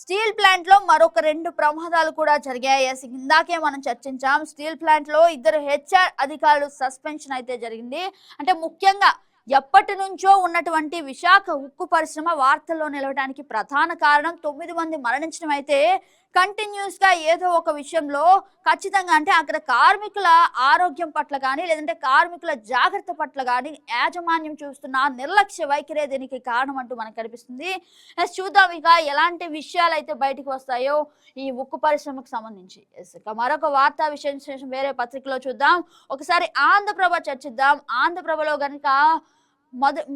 స్టీల్ ప్లాంట్ లో మరొక 2 ప్రమాదాలు కూడా జరిగాయి. ఇందాకే మనం చర్చించాం స్టీల్ ప్లాంట్ లో 2 హెచ్ఆర్ అధికారులు సస్పెన్షన్ అయితే జరిగింది. అంటే ముఖ్యంగా ఎప్పటి నుంచో ఉన్నటువంటి విశాఖ ఉక్కు పరిశ్రమ వార్తల్లో నిలవడానికి ప్రధాన కారణం 9 మంది మరణించడం అయితే కంటిన్యూస్ గా ఏదో ఒక విషయంలో ఖచ్చితంగా అంటే అక్కడ కార్మికుల ఆరోగ్యం పట్ల కానీ లేదంటే కార్మికుల జాగ్రత్త పట్ల కానీ యాజమాన్యం చూస్తున్న నిర్లక్ష్య వైఖరే దీనికి కారణం అంటూ మనకు కనిపిస్తుంది. చూద్దాం ఇక ఎలాంటి విషయాలు అయితే బయటకు వస్తాయో ఈ ఉక్కు పరిశ్రమకు సంబంధించి. ఇక మరొక వార్తా విశేషం వేరే పత్రికలో చూద్దాం. ఒకసారి ఆంధ్రప్రభ చర్చిద్దాం. ఆంధ్రప్రభలో గనుక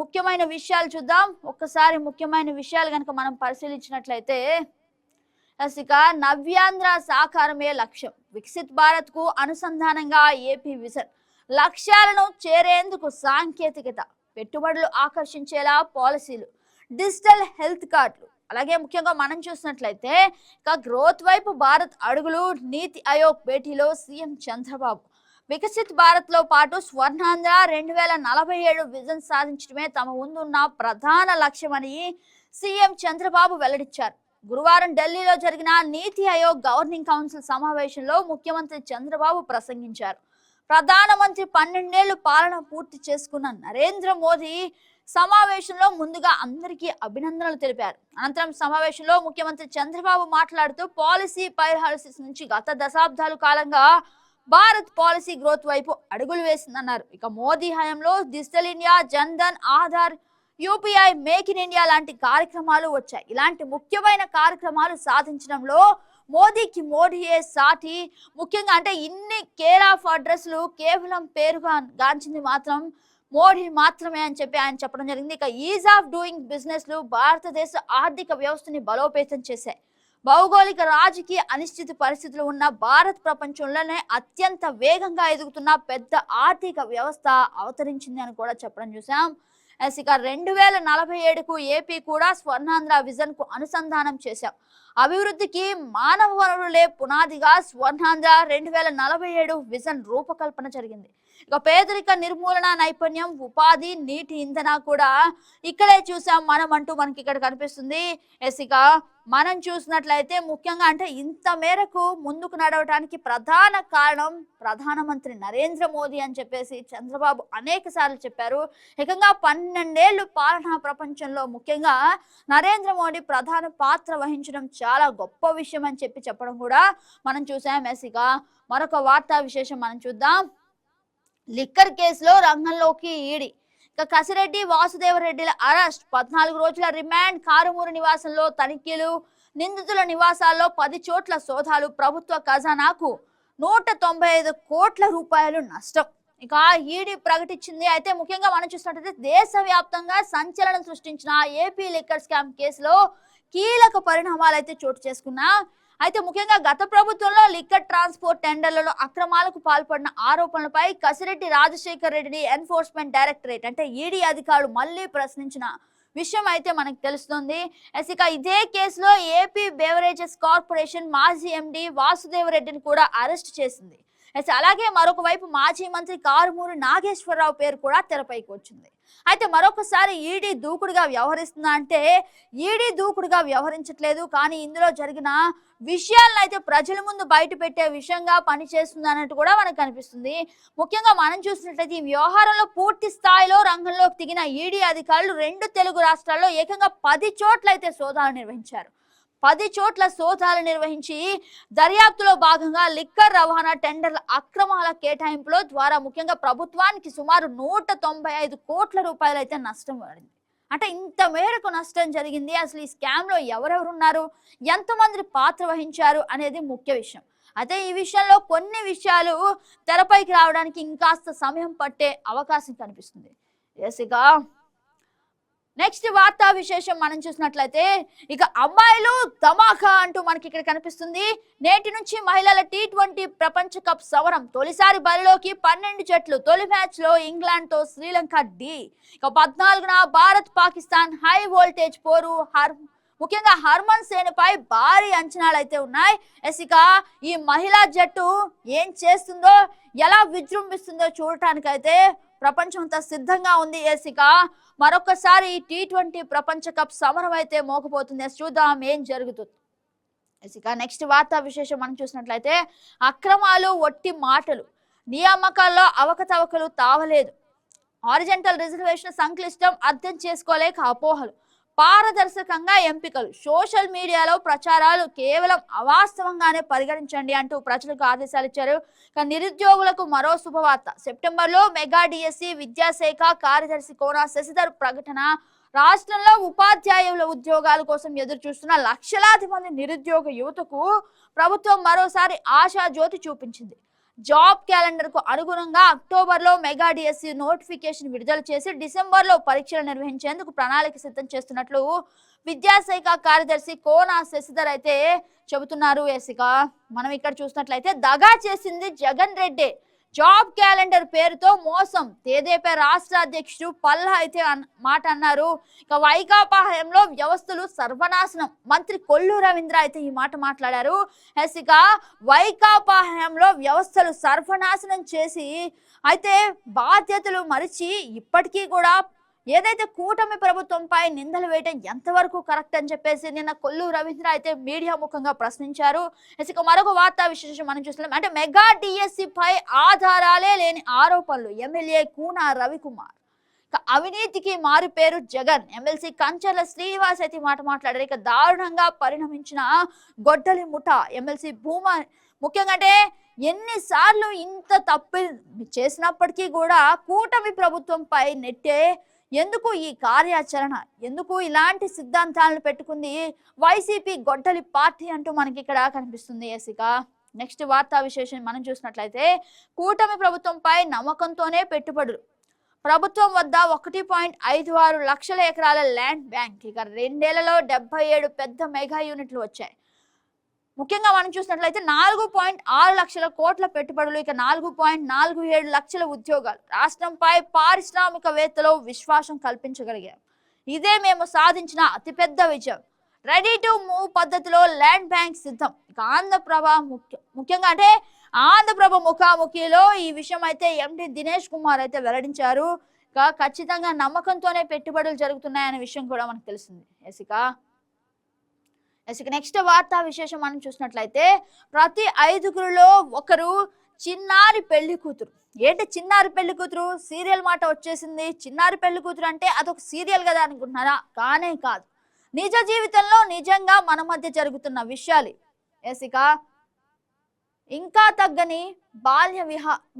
ముఖ్యమైన విషయాలు చూద్దాం. ఒక్కసారి ముఖ్యమైన విషయాలు కనుక మనం పరిశీలించినట్లయితే ఇక నవ్యాంధ్ర సాకారమే లక్ష్యం, వికసిత్ భారత్ కు అనుసంధానంగా ఏపీ విజన్, లక్ష్యాలను చేరేందుకు సాంకేతికత, పెట్టుబడులు ఆకర్షించేలా పాలసీలు, డిజిటల్ హెల్త్ కార్డులు. అలాగే ముఖ్యంగా మనం చూసినట్లయితే ఇక గ్రోత్ వైపు భారత్ అడుగులు, నీతి ఆయోగ్ భేటీలో సీఎం చంద్రబాబు, వికసిత్ భారత్ లో పాటు స్వర్ణాంధ్ర 2047 విజన్ సాధించడమే తమ ముందున్న ప్రధాన లక్ష్యమని సీఎం చంద్రబాబు వెల్లడించారు. గురువారం ఢిల్లీలో జరిగిన నీతి ఆయోగ్ గవర్నింగ్ కౌన్సిల్ సమావేశంలో ముఖ్యమంత్రి చంద్రబాబు ప్రసంగించారు. ప్రధానమంత్రి 12 ఏళ్లు పాలన పూర్తి చేసుకున్న నరేంద్ర మోదీ సమావేశంలో ముందుగా అందరికీ అభినందనలు తెలిపారు. అనంతరం సమావేశంలో ముఖ్యమంత్రి చంద్రబాబు మాట్లాడుతూ పాలసీ పైరహాలిసిస్ నుంచి గత దశాబ్దాల కాలంగా భారత్ పాలసీ గ్రోత్ వైపు అడుగులు వేసిందన్నారు. ఇక మోదీ హయాంలో digital India, Jan Dhan, Aadhaar UPI, make in India లాంటి కార్యక్రమాలు వచ్చాయి. ఇలాంటి ముఖ్యమైన కార్యక్రమాలు సాధించడంలో మోదీకి మోడీయే సాటి. ముఖ్యంగా అంటే ఇన్ని కేర్ ఆఫ్ అడ్రస్లు కేవలం పేరుగా గాంచింది మాత్రం మోడీ మాత్రమే అని చెప్పి ఆయన చెప్పడం జరిగింది. ఇక ఈజ్ ఆఫ్ డూయింగ్ బిజినెస్లు భారతదేశ ఆర్థిక వ్యవస్థని బలోపేతం చేశాయి. భౌగోళిక రాజకీయ అనిశ్చిత పరిస్థితులు ఉన్న భారత్ ప్రపంచంలోనే అత్యంత వేగంగా ఎదుగుతున్న పెద్ద ఆర్థిక వ్యవస్థ అవతరించింది అని కూడా చెప్పడం చూసాం. ఇక 2047కు ఏపీ కూడా స్వర్ణాంధ్ర విజన్ కు అనుసంధానం చేశాం. అభివృద్ధికి మానవ వనరులే పునాదిగా స్వర్ణాంధ్ర 2047 విజన్ రూపకల్పన జరిగింది. ఇక పేదరిక నిర్మూలన, నైపుణ్యం, ఉపాధి, నీటి ఇంధన కూడా ఇక్కడే చూసాం మనం అంటూ మనకి ఇక్కడ కనిపిస్తుంది. ఇక మనం చూసినట్లయితే ముఖ్యంగా అంటే ఇంత మేరకు ముందుకు నడవడానికి ప్రధాన కారణం ప్రధానమంత్రి నరేంద్ర మోదీ అని చెప్పేసి చంద్రబాబు అనేక సార్లు చెప్పారు. ఏకంగా 12 ఏళ్ళు పాలనా ప్రపంచంలో ముఖ్యంగా నరేంద్ర మోడీ ప్రధాన పాత్ర వహించడం చాలా గొప్ప విషయం అని చెప్పడం కూడా మనం చూసాం. ఇక మరొక వార్తా విశేషం మనం చూద్దాం. లిక్కర్ కేసులో రంగంలోకి ఈడీ. ఇక కసిరెడ్డి, వాసుదేవరెడ్డిల అరెస్ట్, 14 రోజుల రిమాండ్, కారుమూరు నివాసంలో తనిఖీలు, నిందితుల నివాసాల్లో 10 చోట్ల సోదాలు, ప్రభుత్వ ఖజానాకు 195 కోట్ల రూపాయలు నష్టం. ఇక ఈడీ ప్రకటించింది. అయితే ముఖ్యంగా మనం చూసినట్లయితే దేశవ్యాప్తంగా సంచలనం సృష్టించిన ఏపీ లిక్కర్ స్కామ్ కేసులో కీలక పరిణామాలు అయితే చోటు చేసుకున్నా. అయితే ముఖ్యంగా గత ప్రభుత్వంలో లిక్కర్ ట్రాన్స్పోర్ట్ టెండర్లలో అక్రమాలకు పాల్పడిన ఆరోపణలపై కసిరెడ్డి రాజశేఖర్ రెడ్డిని ఎన్ఫోర్స్మెంట్ డైరెక్టరేట్ అంటే ఈడీ అధికారులు మళ్లీ ప్రశ్నించిన విషయం అయితే మనకు తెలుస్తుంది. ఇక ఇదే కేసులో ఏపీ బెవరేజెస్ కార్పొరేషన్ మాజీ ఎండి వాసుదేవరెడ్డిని కూడా అరెస్ట్ చేసింది. అలాగే మరొక వైపు మాజీ మంత్రి కారుమూరి నాగేశ్వరరావు పేరు కూడా తెరపైకి వచ్చింది. అయితే మరొకసారి ఈడీ దూకుడుగా వ్యవహరిస్తుందా అంటే ఈడీ దూకుడుగా వ్యవహరించట్లేదు, కానీ ఇందులో జరిగిన విషయాలను అయితే ప్రజల ముందు బయట పెట్టే విషయంగా పనిచేస్తుంది అన్నట్టు కూడా మనకు కనిపిస్తుంది. ముఖ్యంగా మనం చూసినట్లయితే ఈ వ్యవహారంలో పూర్తి స్థాయిలో రంగంలోకి దిగిన ఈడీ అధికారులు 2 తెలుగు రాష్ట్రాల్లో ఏకంగా 10 చోట్ల అయితే సోదాలు నిర్వహించారు. 10 చోట్ల సోదాలు నిర్వహించి దర్యాప్తులో భాగంగా లిక్కర్ రవాణా టెండర్ల అక్రమాల కేటాయింపులో ద్వారా ముఖ్యంగా ప్రభుత్వానికి సుమారు 195 కోట్ల రూపాయలు అయితే నష్టం పడింది. అంటే ఇంత మేరకు నష్టం జరిగింది. అసలు ఈ స్కామ్ లో ఎవరెవరు ఉన్నారు, ఎంతమంది పాత్ర వహించారు అనేది ముఖ్య విషయం. అయితే ఈ విషయంలో కొన్ని విషయాలు తెరపైకి రావడానికి ఇంకాస్త సమయం పట్టే అవకాశం కనిపిస్తుంది. ఇక నెక్స్ట్ వార్తా విశేషం మనం చూసినట్లయితే ఇక అమ్మాయిలు ధమాకా అంటూ మనకి ఇక్కడ కనిపిస్తుంది. నేటి నుంచి మహిళల T20 ప్రపంచ కప్ సమరం. తొలిసారి బరిలోకి 12 జట్లు. తొలి మ్యాచ్ లో ఇంగ్లాండ్ తో శ్రీలంక డి. ఇక 14న భారత్ పాకిస్తాన్ హై వోల్టేజ్ పోరు. ముఖ్యంగా హర్మన్ సేన్ పై భారీ అంచనాలు అయితే ఉన్నాయి. ఇక ఈ మహిళా జట్టు ఏం చేస్తుందో, ఎలా విజృంభిస్తుందో చూడటానికైతే ప్రపంచం అంతా సిద్ధంగా ఉంది. ఇక మరొకసారి T20 ప్రపంచ కప్ సమరం అయితే మోకపోతుంది. చూద్దాం ఏం జరుగుతుంది. ఇక నెక్స్ట్ వార్తా విశేషం మనం చూసినట్లయితే అక్రమాలు, ఒట్టి మాటలు, నియామకాల్లో అవకతవకలు తావలేదు. హారిజంటల్ రిజర్వేషన్ సంక్లిష్టం, అర్థం చేసుకోలేక అపోహలు, పారదర్శకంగా ఎంపికలు, సోషల్ మీడియాలో ప్రచారాలు కేవలం అవాస్తవంగానే పరిగణించండి అంటూ ప్రజలకు ఆదేశాలు ఇచ్చారు. నిరుద్యోగులకు మరో శుభవార్త. సెప్టెంబర్లో మెగా డిఎస్సి విద్యాశాఖ కార్యదర్శి కోన శశిధర్ ప్రకటన. రాష్ట్రంలో ఉపాధ్యాయుల ఉద్యోగాల కోసం ఎదురు చూస్తున్న లక్షలాది మంది నిరుద్యోగ యువతకు ప్రభుత్వం మరోసారి ఆశా జ్యోతి చూపించింది. జాబ్ క్యాలెండర్ కు అనుగుణంగా అక్టోబర్లో మెగా డిఎస్సి నోటిఫికేషన్ విడుదల చేసి డిసెంబర్లో పరీక్షలు నిర్వహించేందుకు ప్రణాళిక సిద్ధం చేస్తున్నట్లు విద్యాశాఖ కార్యదర్శి కోన శశిధర్ అయితే చెబుతున్నారు. ఇక మనం ఇక్కడ చూసినట్లయితే దగా చేసింది జగన్ రెడ్డి. జాబ్ క్యాలెండర్ పేరుతో మోసం. తెదేపా రాష్ట్ర అధ్యక్షుడు పల్లా అయితే మాట అన్నారు. ఇక వైకాపా హయాంలో వ్యవస్థలు సర్వనాశనం. మంత్రి కొల్లు రవీంద్ర అయితే ఈ మాట మాట్లాడారు. ఇక వైకాపా హయాంలో వ్యవస్థలు సర్వనాశనం చేసి అయితే బాధ్యతలు మరిచి ఇప్పటికీ కూడా ఏదైతే కూటమి ప్రభుత్వంపై నిందలు వేయడం ఎంతవరకు కరెక్ట్ అని చెప్పేసి నిన్న కొల్లు రవీంద్ర అయితే మీడియా ముఖంగా ప్రశ్నించారు. ఇక మరొక వార్తా విశేషం మనం చూస్తున్నాం. అంటే మెగా డిఎస్సి పై ఆధారాలే లేని ఆరోపణలు. ఎమ్మెల్యే కూన రవికుమార్. అవినీతికి మారు పేరు జగన్. ఎమ్మెల్సీ కంచర్ల శ్రీనివాస్ అయితే మాట మాట్లాడారు. ఇక దారుణంగా పరిణమించిన గొడ్డలి ముఠా. ఎమ్మెల్సీ భూమా ముఖ్యంగా అంటే ఎన్నిసార్లు ఇంత తప్పు చేసినప్పటికీ కూడా కూటమి ప్రభుత్వంపై నెట్టే ఎందుకు ఈ కార్యాచరణ, ఎందుకు ఇలాంటి సిద్ధాంతాలను పెట్టుకుంది వైసీపీ గొడ్డలి పార్టీ అంటూ మనకి ఇక్కడ కనిపిస్తుంది. ఇక నెక్స్ట్ వార్తా విశేషం మనం చూసినట్లయితే కూటమి ప్రభుత్వంపై నమ్మకంతోనే పెట్టుబడులు. ప్రభుత్వం వద్ద 1.56 లక్షల ఎకరాల ల్యాండ్ బ్యాంక్. ఇక 2 ఏళ్లలో 77 పెద్ద మెగా యూనిట్లు వచ్చాయి. ముఖ్యంగా మనం చూసినట్లయితే 4.6 లక్షల కోట్ల పెట్టుబడులు, ఇక 4.47 లక్షల ఉద్యోగాలు. రాష్ట్రంపై పారిశ్రామికవేత్తలు విశ్వాసం కల్పించగలిగారు. ఇదే మేము సాధించిన అతిపెద్ద విజయం. రెడీ టు మూవ్ పద్ధతిలో ల్యాండ్ బ్యాంక్ సిద్ధం. ఇక ఆంధ్రప్రభ ముఖ్యంగా అంటే ఆంధ్రప్రభ ముఖాముఖిలో ఈ విషయం అయితే ఎండి దినేష్ కుమార్ అయితే వెల్లడించారు. ఇక ఖచ్చితంగా నమ్మకంతోనే పెట్టుబడులు జరుగుతున్నాయనే విషయం కూడా మనకు తెలిసింది. ఇక నెక్స్ట్ వార్తా విశేషం మనం చూసినట్లయితే ప్రతి 5గురిలో ఒకరు చిన్నారి పెళ్లి కూతురు. ఏంటి చిన్నారి పెళ్లి కూతురు? సీరియల్ మాట వచ్చేసింది. చిన్నారి పెళ్లి కూతురు అంటే అదొక సీరియల్ కదా అనుకుంటున్నారా? కానే కాదు, నిజ జీవితంలో నిజంగా మన మధ్య జరుగుతున్న విషయాలు. ఇక ఇంకా తగ్గని బాల్య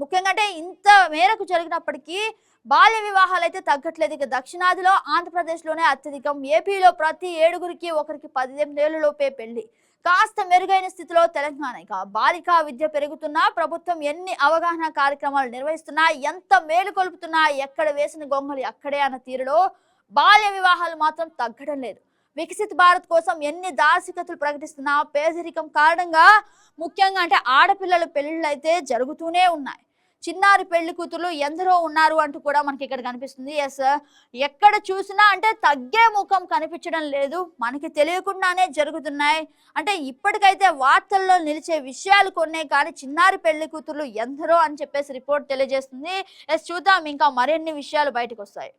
ముఖ్యంగా అంటే ఇంత మేరకు జరిగినప్పటికీ బాల్య వివాహాలు అయితే తగ్గట్లేదు. ఇక దక్షిణాదిలో ఆంధ్రప్రదేశ్లోనే అత్యధికం. ఏపీలో ప్రతి 7గురికి ఒకరికి 18 ఏళ్లలోపే పెళ్లి. కాస్త మెరుగైన స్థితిలో తెలంగాణ. ఇక బాలికా విద్య పెరుగుతున్నా, ప్రభుత్వం ఎన్ని అవగాహన కార్యక్రమాలు నిర్వహిస్తున్నా, ఎంత మేలు కొలుపుతున్నా, ఎక్కడ వేసిన గొంగలి అక్కడే అన్న తీరులో బాల్య వివాహాలు మాత్రం తగ్గడం లేదు. వికసిత భారత్ కోసం ఎన్ని దార్శికతలు ప్రకటిస్తున్నా పేదరికం కారణంగా ముఖ్యంగా అంటే ఆడపిల్లల పెళ్లిళ్ళు అయితే జరుగుతూనే ఉన్నాయి. చిన్నారి పెళ్లి కూతురు ఎందరో ఉన్నారు అంటూ కూడా మనకి ఇక్కడ కనిపిస్తుంది. ఎక్కడ చూసినా అంటే తగ్గే ముఖం కనిపించడం లేదు, మనకి తెలియకుండానే జరుగుతున్నాయి. అంటే ఇప్పటికైతే వార్తల్లో నిలిచే విషయాలు కొన్నే, కానీ చిన్నారి పెళ్లి కూతురు ఎందరో అని చెప్పేసి రిపోర్ట్ తెలియజేస్తుంది. చూద్దాం ఇంకా మరిన్ని విషయాలు బయటకు వస్తాయి.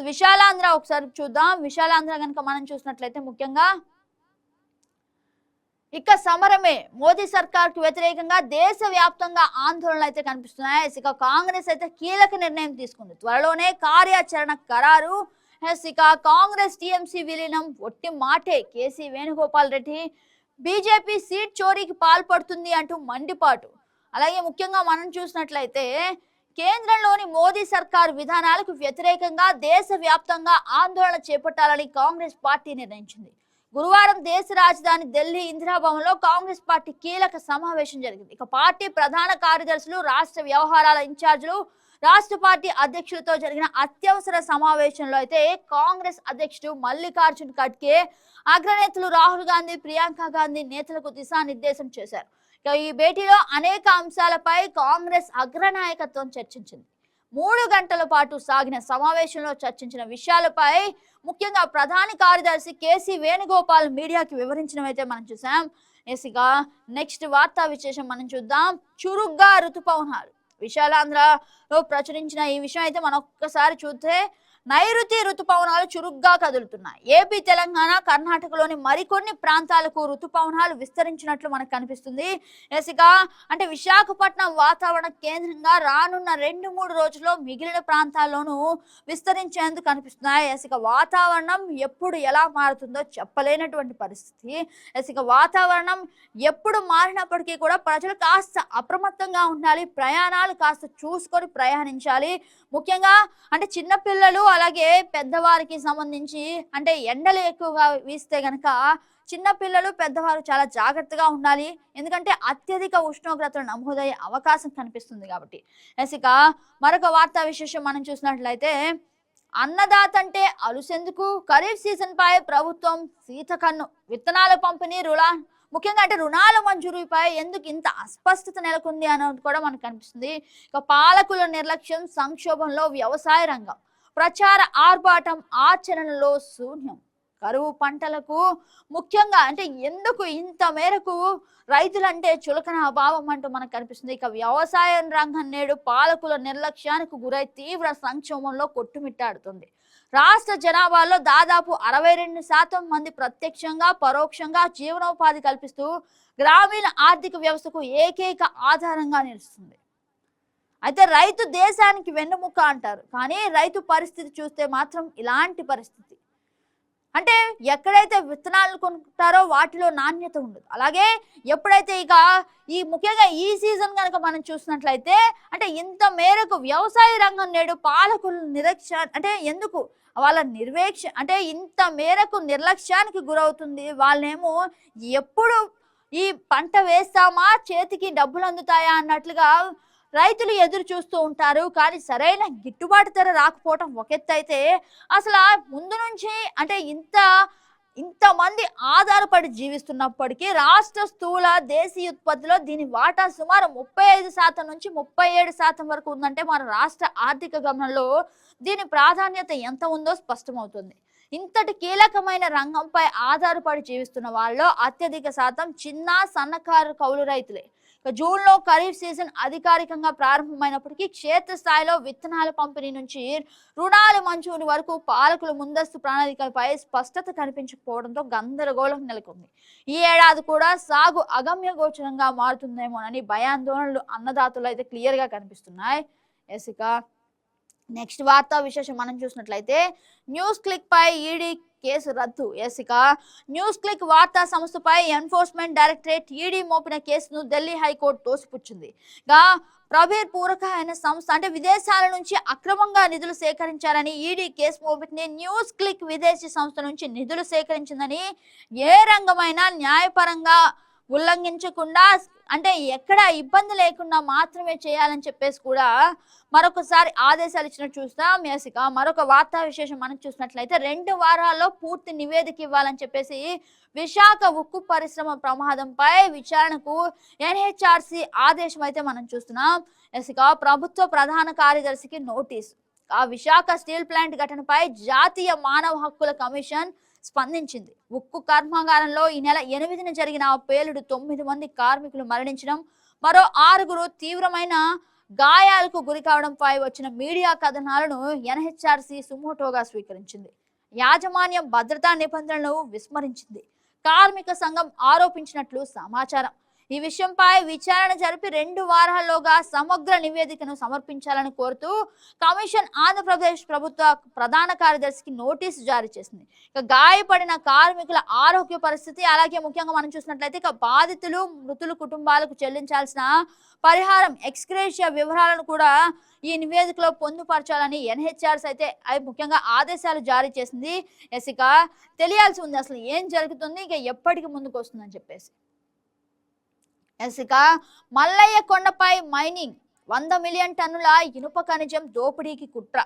విశాలాంధ్ర ఒకసారి చూద్దాం. విశాలాంధ్ర కనుక మనం చూసినట్లయితే ముఖ్యంగా ఇక సమరమే. మోదీ సర్కార్ కు వ్యతిరేకంగా దేశవ్యాప్తంగా ఆందోళనలు అయితే కనిపిస్తున్నాయి. ఇక కాంగ్రెస్ అయితే కీలక నిర్ణయం తీసుకుంది. త్వరలోనే కార్యాచరణ ఖరారు. ఇక కాంగ్రెస్ టీఎంసీ విలీనం ఒట్టి మాటే. KC Venugopal Reddy BJP seat చోరీకి పాల్పడుతుంది అంటూ మండిపాటు. అలాగే ముఖ్యంగా మనం చూసినట్లయితే కేంద్రంలోని మోదీ సర్కార్ విధానాలకు వ్యతిరేకంగా దేశవ్యాప్తంగా ఆందోళన చేపట్టాలని కాంగ్రెస్ పార్టీ నిర్ణయించింది. గురువారం దేశ రాజధాని ఢిల్లీ ఇందిరాభవన్ లో కాంగ్రెస్ పార్టీ కీలక సమావేశం జరిగింది. ఇక పార్టీ ప్రధాన కార్యదర్శులు, రాష్ట్ర వ్యవహారాల ఇన్ఛార్జీలు, రాష్ట్ర పార్టీ అధ్యక్షులతో జరిగిన అత్యవసర సమావేశంలో అయితే కాంగ్రెస్ అధ్యక్షుడు మల్లికార్జున్ ఖర్గే, అగ్రనేతలు రాహుల్ గాంధీ, ప్రియాంక గాంధీ నేతలకు దిశానిర్దేశం చేశారు. ఇక ఈ భేటీలో అనేక అంశాలపై కాంగ్రెస్ అగ్రనాయకత్వం చర్చించింది. 3 గంటల పాటు సాగిన సమావేశంలో చర్చించిన విషయాలపై ముఖ్యంగా ప్రధాన కార్యదర్శి కేసీ వేణుగోపాల్ మీడియాకి వివరించినవైతే మనం చూసాం. ఇక నెక్స్ట్ వార్తా విశేషం మనం చూద్దాం. చురుగ్గా ఋతుపవనాలు. విశాలాంధ్రలో ప్రచురించిన ఈ విషయం అయితే మనం ఒక్కసారి చూస్తే నైరుతి ఋతుపవనాలు చురుగ్గా కదులుతున్నాయి. ఏపీ, తెలంగాణ, కర్ణాటకలోని మరికొన్ని ప్రాంతాలకు ఋతుపవనాలు విస్తరించినట్లు మనకు కనిపిస్తుంది. ఇక అంటే విశాఖపట్నం వాతావరణ కేంద్రంగా రానున్న 2-3 రోజుల్లో మిగిలిన ప్రాంతాల్లోనూ విస్తరించేందుకు కనిపిస్తున్నాయి. ఇక వాతావరణం ఎప్పుడు ఎలా మారుతుందో చెప్పలేనటువంటి పరిస్థితి. ఇక వాతావరణం ఎప్పుడు మారినప్పటికీ కూడా ప్రజలు కాస్త అప్రమత్తంగా ఉండాలి. ప్రయాణాలు కాస్త చూసుకొని ప్రయాణించాలి. ముఖ్యంగా అంటే చిన్నపిల్లలు అలాగే పెద్దవారికి సంబంధించి అంటే ఎండలు ఎక్కువగా వీస్తే గనక చిన్నపిల్లలు, పెద్దవారు చాలా జాగ్రత్తగా ఉండాలి. ఎందుకంటే అత్యధిక ఉష్ణోగ్రతలు నమోదయ్యే అవకాశం కనిపిస్తుంది కాబట్టి. ఇక మరొక వార్తా విశేషం మనం చూసినట్లయితే అన్నదాత అంటే అలుసెందుకు? ఖరీఫ్ సీజన్ పై ప్రభుత్వం సీతకన్ను. విత్తనాల పంపిణీ, ముఖ్యంగా అంటే రుణాల మంజూరుపై ఎందుకు ఇంత అస్పష్టత నెలకొంది అనేది కూడా మనకు కనిపిస్తుంది. ఇక పాలకుల నిర్లక్ష్యం, సంక్షోభంలో వ్యవసాయ రంగం, ప్రచార ఆర్భాటం, ఆచరణలో శూన్యం. కరువు పంటలకు ముఖ్యంగా అంటే ఎందుకు ఇంత మేరకు రైతులంటే చులకన అభావం అంటూ మనకు కనిపిస్తుంది. ఇక వ్యవసాయ రంగం నేడు పాలకుల నిర్లక్ష్యానికి గురై తీవ్ర సంక్షోభంలో కొట్టుమిట్టాడుతుంది. రాష్ట్ర జనాభాలో దాదాపు 62% మంది ప్రత్యక్షంగా, పరోక్షంగా జీవనోపాధి కల్పిస్తూ గ్రామీణ ఆర్థిక వ్యవస్థకు ఏకైక ఆధారంగా నిలుస్తుంది. అయితే రైతు దేశానికి వెన్నుముక్క అంటారు, కానీ రైతు పరిస్థితి చూస్తే మాత్రం ఇలాంటి పరిస్థితి. అంటే ఎక్కడైతే విత్తనాలు కొనుక్కుంటారో వాటిలో నాణ్యత ఉండదు. అలాగే ఎప్పుడైతే ఇక ఈ ముఖ్యంగా ఈ సీజన్ కనుక మనం చూసినట్లయితే అంటే ఇంత మేరకు వ్యవసాయ రంగం నేడు పాలకులు అంటే ఎందుకు వాళ్ళ అంటే ఇంత మేరకు నిర్లక్ష్యానికి గురవుతుంది. వాళ్ళేమో ఎప్పుడు ఈ పంట వేస్తామా చేతికి డబ్బులు అందుతాయా అన్నట్లుగా రైతులు ఎదురు చూస్తూ ఉంటారు. కానీ సరైన గిట్టుబాటు ధర రాకపోవటం ఒక ఎత్తు అయితే అసలు ముందు నుంచి అంటే ఇంతమంది ఆధారపడి జీవిస్తున్నప్పటికీ రాష్ట్ర స్థూల దేశీయ ఉత్పత్తిలో దీని వాటా సుమారు 35% నుంచి 37% వరకు ఉందంటే మన రాష్ట్ర ఆర్థిక గమనంలో దీని ప్రాధాన్యత ఎంత ఉందో స్పష్టమవుతుంది. ఇంతటి కీలకమైన రంగంపై ఆధారపడి జీవిస్తున్న వాళ్ళలో అత్యధిక శాతం చిన్న సన్నకారు కౌలు రైతులే. జూన్ లో ఖరీఫ్ సీజన్ అధికారికంగా ప్రారంభమైనప్పటికీ క్షేత్రస్థాయిలో విత్తనాల పంపిణీ నుంచి రుణాల మంజూరు వరకు పాలకుల ముందస్తు ప్రణాళికలపై స్పష్టత కనిపించకపోవడంతో గందరగోళం నెలకొంది. ఈ ఏడాది కూడా సాగు అగమ్య గోచరంగా మారుతుందేమోనని భయాందోళనలు అన్నదాతలు అయితే క్లియర్ గా కనిపిస్తున్నాయి. ఇక నెక్స్ట్ వార్తా విశేషం మనం చూసినట్లయితే న్యూస్ క్లిక్ పై ఈడీ కేసు రద్దు. ఇక న్యూస్ క్లిక్ వార్తా సంస్థపై ఎన్ఫోర్స్మెంట్ డైరెక్టరేట్ ఈడీ మోపిన కేసును ఢిల్లీ హైకోర్టు తోసిపుచ్చింది. ప్రబీర్ పూరక అయిన సంస్థ అంటే విదేశాల నుంచి అక్రమంగా నిధులు సేకరించారని ఈడీ కేసు మోపింది. న్యూస్ క్లిక్ విదేశీ సంస్థ నుంచి నిధులు సేకరించిందని ఏ రంగమైనా న్యాయపరంగా ఉల్లంఘించకుండా అంటే ఎక్కడ ఇబ్బంది లేకుండా మాత్రమే చేయాలని చెప్పేసి కూడా మరొకసారి ఆదేశాలు ఇచ్చినట్టు చూస్తాం. ఇక మరొక వార్తా విశేషం మనం చూసినట్లయితే 2 వారాల్లో పూర్తి నివేదిక ఇవ్వాలని చెప్పేసి విశాఖ ఉక్కు పరిశ్రమ ప్రమాదంపై విచారణకు ఎన్హెచ్ఆర్సి ఆదేశం అయితే మనం చూస్తున్నాం. ఇక ప్రభుత్వ ప్రధాన కార్యదర్శికి నోటీసు. ఆ విశాఖ స్టీల్ ప్లాంట్ ఘటనపై జాతీయ మానవ హక్కుల కమిషన్ స్పందించింది. ఉక్కు కర్మాగారంలో ఈ నెల 8న జరిగిన పేలుడు 9 మంది కార్మికులు మరణించడం, మరో 6 తీవ్రమైన గాయాలకు గురి కావడంపై వచ్చిన మీడియా కథనాలను ఎన్హెచ్ఆర్సి సుమోటోగా స్వీకరించింది. యాజమాన్యం భద్రతా నిబంధనలను విస్మరించింది. కార్మిక సంఘం ఆరోపించినట్లు సమాచారం. ఈ విషయంపై విచారణ జరిపి 2 వారాల్లోగా సమగ్ర నివేదికను సమర్పించాలని కోరుతూ కమిషన్ ఆంధ్రప్రదేశ్ ప్రభుత్వ ప్రధాన కార్యదర్శికి నోటీసు జారీ చేసింది. ఇక గాయపడిన కార్మికుల ఆరోగ్య పరిస్థితి అలాగే ముఖ్యంగా మనం చూసినట్లయితే ఇక బాధితులు మృతుల కుటుంబాలకు చెల్లించాల్సిన పరిహారం ఎక్స్గ్రేషియా వివరాలను కూడా ఈ నివేదికలో పొందుపరచాలని ఎన్హెచ్ఆర్స్ అయితే ముఖ్యంగా ఆదేశాలు జారీ చేసింది. ఇక తెలియాల్సి ఉంది అసలు ఏం జరుగుతుంది, ఇక ఎప్పటికి ముందుకు వస్తుందని చెప్పేసి. ఇక మల్లయ్య కొండపై మైనింగ్ 100 మిలియన్ టన్నుల ఇనుప ఖనిజం దోపిడీకి కుట్ర.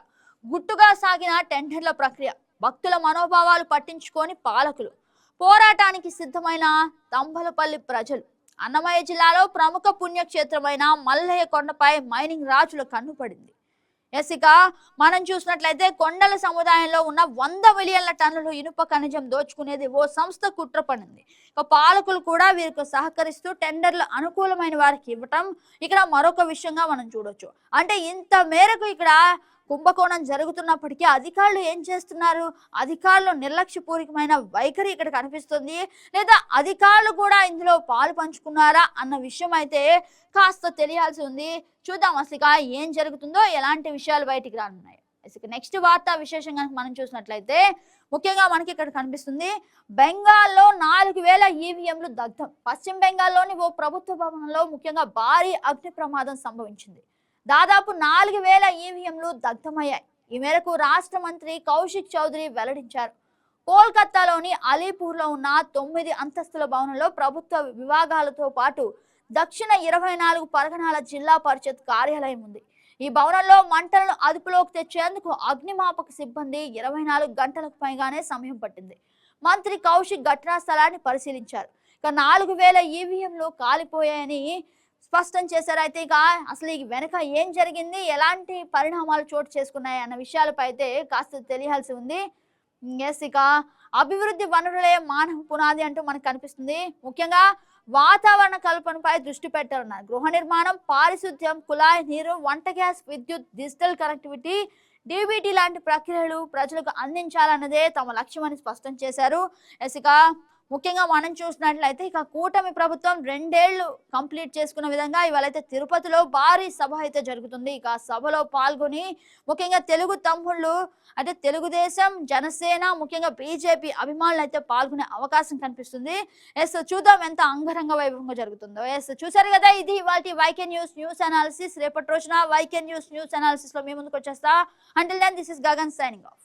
గుట్టుగా సాగిన టెండర్ల ప్రక్రియ, భక్తుల మనోభావాలు పట్టించుకొని పాలకులు, పోరాటానికి సిద్ధమైన తంబలపల్లి ప్రజలు. అన్నమయ్య జిల్లాలో ప్రముఖ పుణ్యక్షేత్రమైన మల్లయ్య కొండపై మైనింగ్ రాజుల కన్నుపడింది. ఇక మనం చూసినట్లయితే కొండల సముదాయంలో ఉన్న 100 మిలియన్ల టన్నులు ఇనుప ఖనిజం దోచుకునేది ఓ సంస్థ కుట్ర పడింది. ఇక పాలకులు కూడా వీరికి సహకరిస్తూ టెండర్లు అనుకూలమైన వారికి ఇవ్వటం ఇక్కడ మరొక విషయంగా మనం చూడొచ్చు. అంటే ఇంత మేరకు ఇక్కడ కుంభకోణం జరుగుతున్నప్పటికీ అధికారులు ఏం చేస్తున్నారు? అధికారులు నిర్లక్ష్యపూరితమైన వైఖరి ఇక్కడ కనిపిస్తుంది. లేదా అధికారులు కూడా ఇందులో పాలు పంచుకున్నారా అన్న విషయం అయితే కాస్త తెలియాల్సి ఉంది. చూద్దాం అసలు ఏం జరుగుతుందో, ఎలాంటి విషయాలు బయటికి రానున్నాయి. అసలు నెక్స్ట్ వార్తా విశేషం కనుక మనం చూసినట్లయితే ముఖ్యంగా మనకి ఇక్కడ కనిపిస్తుంది బెంగాల్లో 4000 ఈవీఎంలు దగ్ధం. పశ్చిమ బెంగాల్లోని ఓ ప్రభుత్వ భవనంలో ముఖ్యంగా భారీ అగ్ని ప్రమాదం సంభవించింది. దాదాపు 4000 ఈవీఎంలు దగ్ధమయ్యాయి. ఈ మేరకు రాష్ట్ర మంత్రి కౌశిక్ చౌదరి వెల్లడించారు. కోల్కతాలోని అలీపూర్లో ఉన్న 9 అంతస్తుల భవనంలో ప్రభుత్వ విభాగాలతో పాటు దక్షిణ 24 పరగణాల జిల్లా పరిషత్ కార్యాలయం ఉంది. ఈ భవనంలో మంటలను అదుపులోకి తెచ్చేందుకు అగ్నిమాపక సిబ్బంది 24 గంటలకు పైగానే సమయం పట్టింది. మంత్రి కౌశిక్ ఘటనా స్థలాన్ని పరిశీలించారు. ఇక 4000 ఈవీఎంలు కాలిపోయాయని స్పష్టం చేశారు. అయితే ఇక అసలు ఈ వెనక ఏం జరిగింది, ఎలాంటి పరిణామాలు చోటు చేసుకున్నాయి అన్న విషయాలపై అయితే కాస్త తెలియాల్సి ఉంది. ఇక అభివృద్ధి వనరులే మానవ పునాది అంటూ మనకు కనిపిస్తుంది. ముఖ్యంగా వాతావరణ కల్పనపై దృష్టి పెట్టాలన్నారు. గృహ నిర్మాణం, పారిశుద్ధ్యం, కుళాయి నీరు, వంట గ్యాస్, విద్యుత్, డిజిటల్ కనెక్టివిటీ, డిబిటీ లాంటి ప్రక్రియలు ప్రజలకు అందించాలన్నదే తమ లక్ష్యమని స్పష్టం చేశారు. ఇక ముఖ్యంగా మనం చూసినట్లయితే ఇక కూటమి ప్రభుత్వం 2 ఏళ్లు కంప్లీట్ చేసుకున్న విధంగా ఇవాళైతే తిరుపతిలో భారీ సభ అయితే జరుగుతుంది. ఇక ఆ సభలో పాల్గొని ముఖ్యంగా తెలుగు తమ్ముళ్ళు అంటే తెలుగుదేశం, జనసేన, ముఖ్యంగా బీజేపీ అభిమానులు అయితే పాల్గొనే అవకాశం కనిపిస్తుంది. చూద్దాం ఎంత అంగరంగ వైభవంగా జరుగుతుందో. చూసారు కదా, ఇది ఇవాల్టి వైకే న్యూస్ అనాలిసిస్. రేపటి రోజున వైకే న్యూస్ అనాలిసిస్ లో మీ ముందుకు వచ్చేస్తా. Until then this is Gagan signing of.